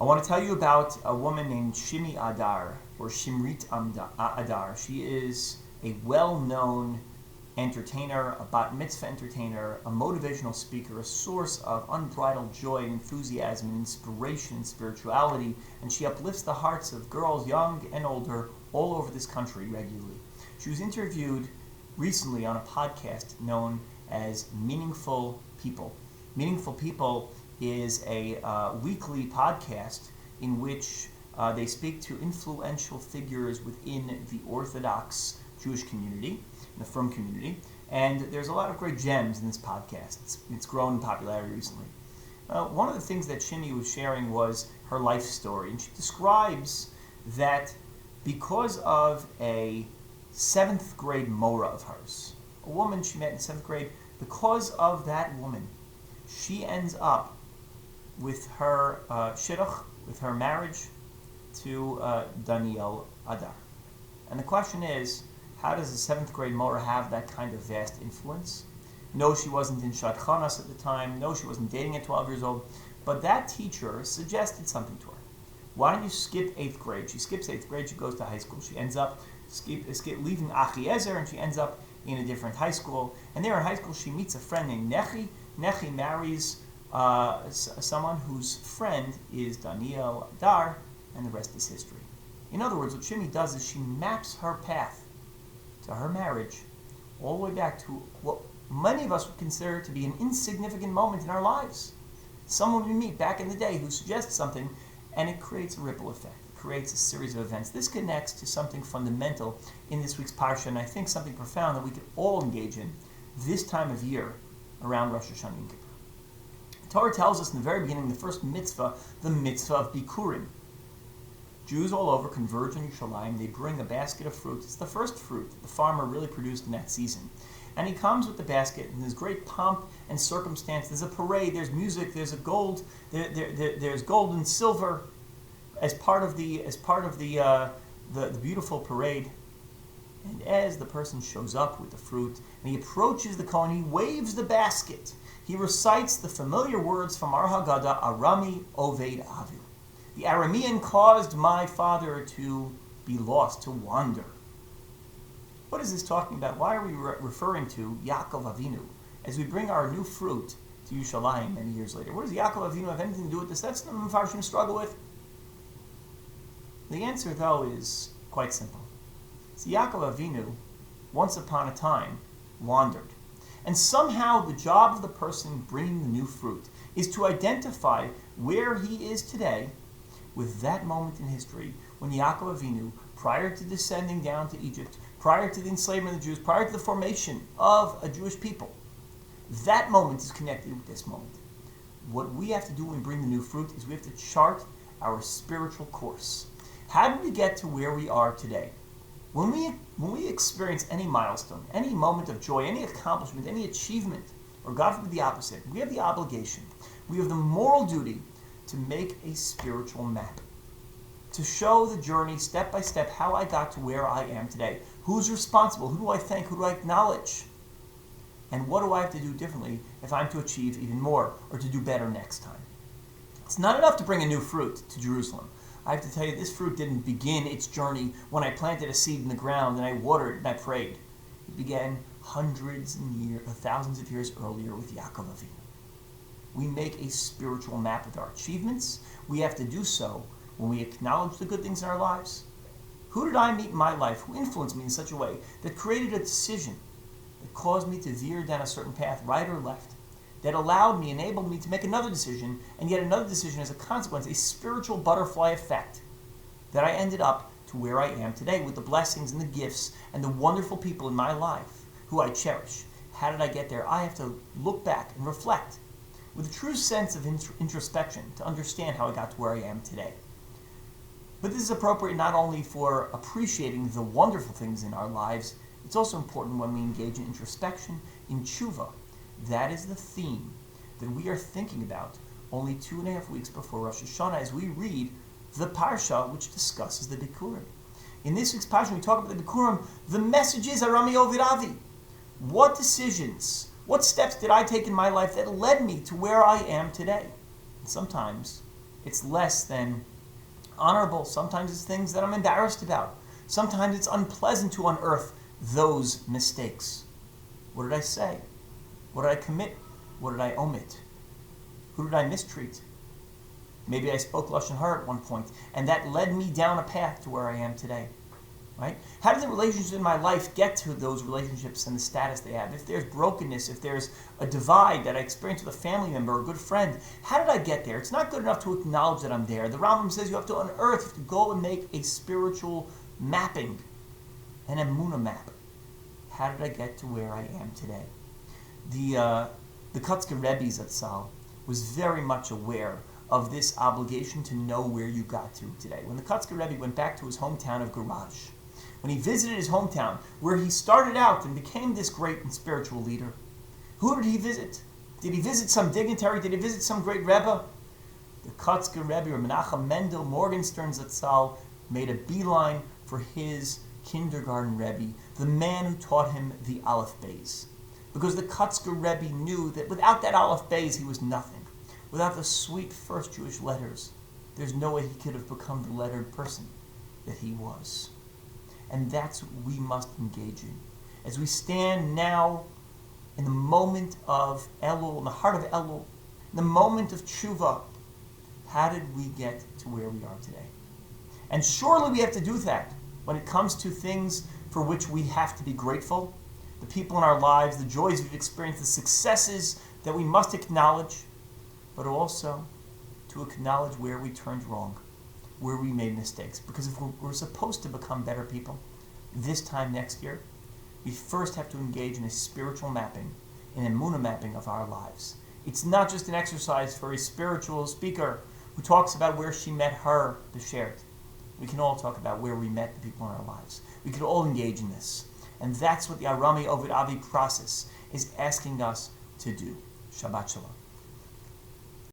I want to tell you about a woman named Shimi Adar, or Shimrit Adar. She is a well-known entertainer, a bat mitzvah entertainer, a motivational speaker, a source of unbridled joy and enthusiasm and inspiration and spirituality, and she uplifts the hearts of girls young and older all over this country regularly. She was interviewed recently on a podcast known as Meaningful People. Meaningful People is a weekly podcast in which they speak to influential figures within the Orthodox Jewish community, the Frum community, and there's a lot of great gems in this podcast. It's grown in popularity recently. One of the things that Shimi was sharing was her life story, and she describes that because of a 7th grade mora of hers, a woman she met in 7th grade, because of that woman, she ends up with her shidduch, with her marriage to Daniel Adar. And the question is, how does a 7th grade mora have that kind of vast influence? No, she wasn't in Shat Chanas at the time. No, she wasn't dating at 12 years old. But that teacher suggested something to her. Why don't you skip 8th grade? She skips 8th grade. She goes to high school. She ends up leaving Achiezer, and she ends up in a different high school. And there in high school, she meets a friend named Nechi. Nechi marries someone whose friend is Daniel Adar, and the rest is history. In other words, what Shimi does is she maps her path to her marriage all the way back to what many of us would consider to be an insignificant moment in our lives. Someone we meet back in the day who suggests something, and it creates a ripple effect. It creates a series of events. This connects to something fundamental in this week's Parsha, and I think something profound that we could all engage in this time of year around Rosh Hashanah and Kippur. The Torah tells us in the very beginning, the first mitzvah, the mitzvah of Bikurim. Jews all over converge on Yerushalayim. They bring a basket of fruit. It's the first fruit that the farmer really produced in that season. And he comes with the basket, and there's great pomp and circumstance. There's a parade, there's music, there's there's gold and silver as part of the beautiful parade. And as the person shows up with the fruit, and he approaches the Kohen, he waves the basket. He recites the familiar words from our Haggadah, Arami Oved Avi. The Aramean caused my father to be lost, to wander. What is this talking about? Why are we referring to Yaakov Avinu as we bring our new fruit to Yerushalayim many years later? What does Yaakov Avinu have anything to do with this? That's what the Mepharshim struggle with. The answer, though, is quite simple. See, Yaakov Avinu, once upon a time, wandered. And somehow the job of the person bringing the new fruit is to identify where he is today with that moment in history when Yaakov Avinu, prior to descending down to Egypt, prior to the enslavement of the Jews, prior to the formation of a Jewish people, that moment is connected with this moment. What we have to do when we bring the new fruit is we have to chart our spiritual course. How did we get to where we are today? When we experience any milestone, any moment of joy, any accomplishment, any achievement, or God forbid the opposite, we have the obligation, we have the moral duty to make a spiritual map, to show the journey step by step how I got to where I am today. Who's responsible? Who do I thank? Who do I acknowledge? And what do I have to do differently if I'm to achieve even more or to do better next time? It's not enough to bring a new fruit to Jerusalem. I have to tell you, this fruit didn't begin its journey when I planted a seed in the ground and I watered it and I prayed. It began thousands of years earlier with Yaakov Avinu. We make a spiritual map with our achievements. We have to do so when we acknowledge the good things in our lives. Who did I meet in my life who influenced me in such a way that created a decision that caused me to veer down a certain path, right or left, that enabled me to make another decision, and yet another decision as a consequence, a spiritual butterfly effect, that I ended up to where I am today with the blessings and the gifts and the wonderful people in my life who I cherish. How did I get there? I have to look back and reflect with a true sense of introspection to understand how I got to where I am today. But this is appropriate not only for appreciating the wonderful things in our lives, it's also important when we engage in introspection, in tshuva. That is the theme that we are thinking about only 2.5 weeks before Rosh Hashanah as we read the Parsha which discusses the Bikurim. In this week's Parsha, we talk about the Bikurim. The message is Arami Ovid Avi. What decisions, what steps did I take in my life that led me to where I am today? And sometimes it's less than honorable. Sometimes it's things that I'm embarrassed about. Sometimes it's unpleasant to unearth those mistakes. What did I say? What did I commit? What did I omit? Who did I mistreat? Maybe I spoke Lashon Hara at one point, and that led me down a path to where I am today. Right? How did the relationships in my life get to those relationships and the status they have? If there's brokenness, if there's a divide that I experienced with a family member or a good friend, how did I get there? It's not good enough to acknowledge that I'm there. The Rambam says you have to unearth, you have to go and make a spiritual mapping, an Emunah map. How did I get to where I am today? The Kotzker Rebbe Zatzal was very much aware of this obligation to know where you got to today. When the Kotzker Rebbe went back to his hometown of Garaj, when he visited his hometown, where he started out and became this great and spiritual leader, who did he visit? Did he visit some dignitary? Did he visit some great Rebbe? The Kotzker Rebbe, or Menachem Mendel Morgenstern Zatzal, made a beeline for his kindergarten Rebbe, the man who taught him the Aleph Beis. Because the Kotzker Rebbe knew that without that Aleph Beis, he was nothing. Without the sweet first Jewish letters, there's no way he could have become the lettered person that he was. And that's what we must engage in. As we stand now in the moment of Elul, in the heart of Elul, in the moment of Tshuva, how did we get to where we are today? And surely we have to do that when it comes to things for which we have to be grateful, the people in our lives, the joys we've experienced, the successes that we must acknowledge, but also to acknowledge where we turned wrong, where we made mistakes. Because if we're supposed to become better people this time next year, we first have to engage in a spiritual mapping, an Emunah mapping of our lives. It's not just an exercise for a spiritual speaker who talks about where she met her beshert. We can all talk about where we met the people in our lives. We could all engage in this. And that's what the Arami Ovid Avi process is asking us to do. Shabbat Shalom.